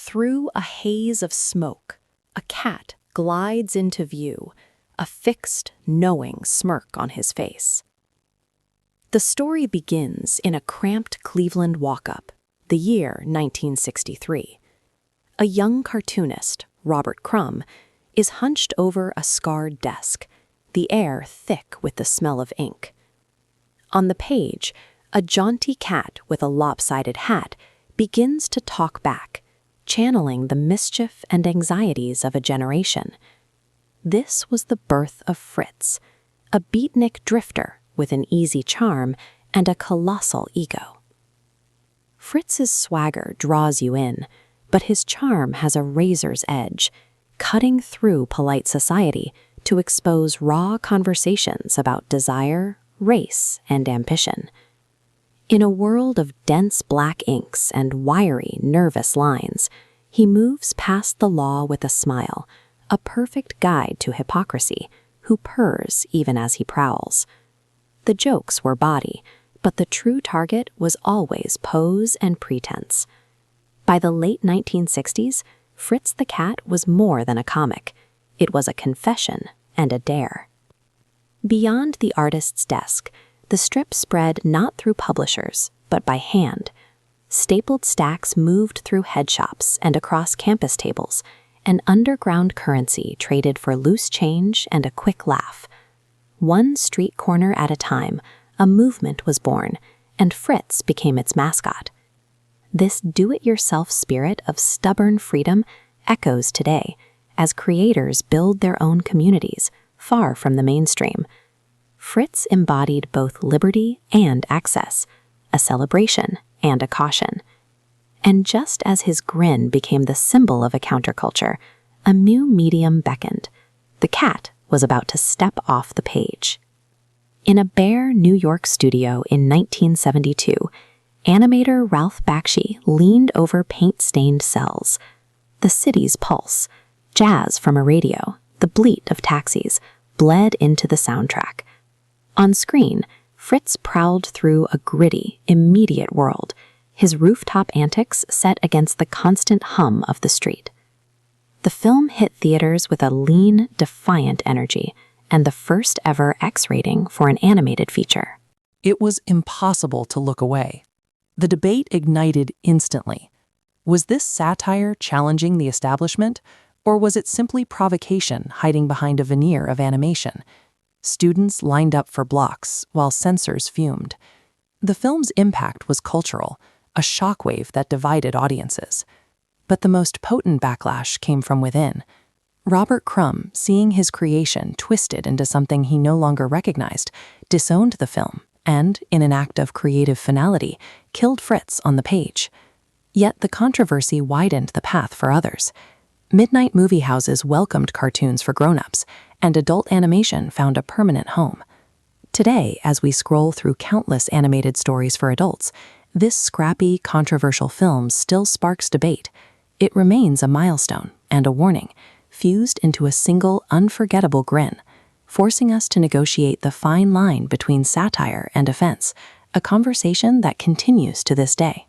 Through a haze of smoke, a cat glides into view, a fixed, knowing smirk on his face. The story begins in a cramped Cleveland walk-up, the year 1963. A young cartoonist, Robert Crumb, is hunched over a scarred desk, the air thick with the smell of ink. On the page, a jaunty cat with a lopsided hat begins to talk back, channeling the mischief and anxieties of a generation. This was the birth of Fritz, a beatnik drifter with an easy charm and a colossal ego. Fritz's swagger draws you in, but his charm has a razor's edge, cutting through polite society to expose raw conversations about desire, race, and ambition. In a world of dense black inks and wiry, nervous lines, he moves past the law with a smile, a perfect guide to hypocrisy, who purrs even as he prowls. The jokes were bawdy, but the true target was always pose and pretense. By the late 1960s, Fritz the Cat was more than a comic. It was a confession and a dare. Beyond the artist's desk, the strip spread not through publishers, but by hand. Stapled stacks moved through head shops and across campus tables, an underground currency traded for loose change and a quick laugh. One street corner at a time, a movement was born, and Fritz became its mascot. This do-it-yourself spirit of stubborn freedom echoes today as creators build their own communities, far from the mainstream. Fritz embodied both liberty and access, a celebration and a caution. And just as his grin became the symbol of a counterculture, a new medium beckoned. The cat was about to step off the page. In a bare New York studio in 1972, animator Ralph Bakshi leaned over paint-stained cells. The city's pulse, jazz from a radio, the bleat of taxis, bled into the soundtrack. On screen, Fritz prowled through a gritty, immediate world, his rooftop antics set against the constant hum of the street. The film hit theaters with a lean, defiant energy and the first ever X rating for an animated feature. It was impossible to look away. The debate ignited instantly. Was this satire challenging the establishment, or was it simply provocation hiding behind a veneer of animation? Students lined up for blocks, while censors fumed. The film's impact was cultural, a shockwave that divided audiences. But the most potent backlash came from within. Robert Crumb, seeing his creation twisted into something he no longer recognized, disowned the film and, in an act of creative finality, killed Fritz on the page. Yet the controversy widened the path for others. Midnight movie houses welcomed cartoons for grown-ups, and adult animation found a permanent home. Today, as we scroll through countless animated stories for adults, this scrappy, controversial film still sparks debate. It remains a milestone and a warning, fused into a single, unforgettable grin, forcing us to negotiate the fine line between satire and offense, a conversation that continues to this day.